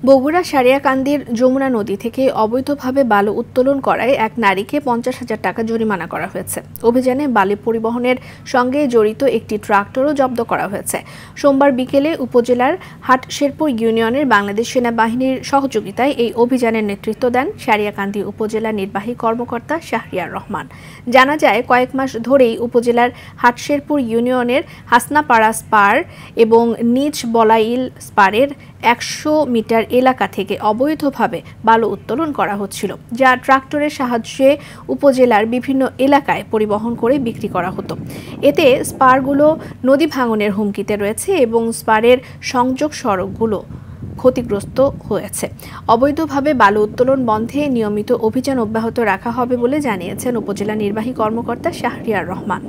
বগুড়া সারিয়াকান্দির যমুনা নদী থেকে অবৈধভাবে বালু উত্তোলন করায় এক নারীকে 50,000 টাকা জরিমানা করা হয়েছে। অভিযানে বালি পরিবহনের সঙ্গে জড়িত একটি ট্রাক্টরও জব্দ করা হয়েছে। সোমবার বিকেলে উপজেলার হাটশেরপুর ইউনিয়নের বাংলাদেশ সেনাবাহিনীর সহযোগিতায় এই অভিযানের নেতৃত্ব দেন সারিয়াকান্দি উপজেলা নির্বাহী কর্মকর্তা শাহরিয়ার রহমান। জানা যায়, কয়েক মাস ধরেই উপজেলার হাটশেরপুর ইউনিয়নের হাসনাপাড়া স্পার এবং নিজ বলাইল স্পারের 100 মিটার এলাকা থেকে অবৈধভাবে বালু উত্তোলন করা হচ্ছিল, যা ট্রাক্টরের সাহায্যে উপজেলার বিভিন্ন এলাকায় পরিবহন করে বিক্রি করা হতো। এতে স্পারগুলো নদী ভাঙনের হুমকিতে রয়েছে এবং স্পারের সংযোগ সড়কগুলো ক্ষতিগ্রস্ত হয়েছে। অবৈধভাবে বালু উত্তোলন বন্ধে নিয়মিত অভিযান অব্যাহত রাখা হবে বলে জানিয়েছেন উপজেলা নির্বাহী কর্মকর্তা শাহরিয়ার রহমান।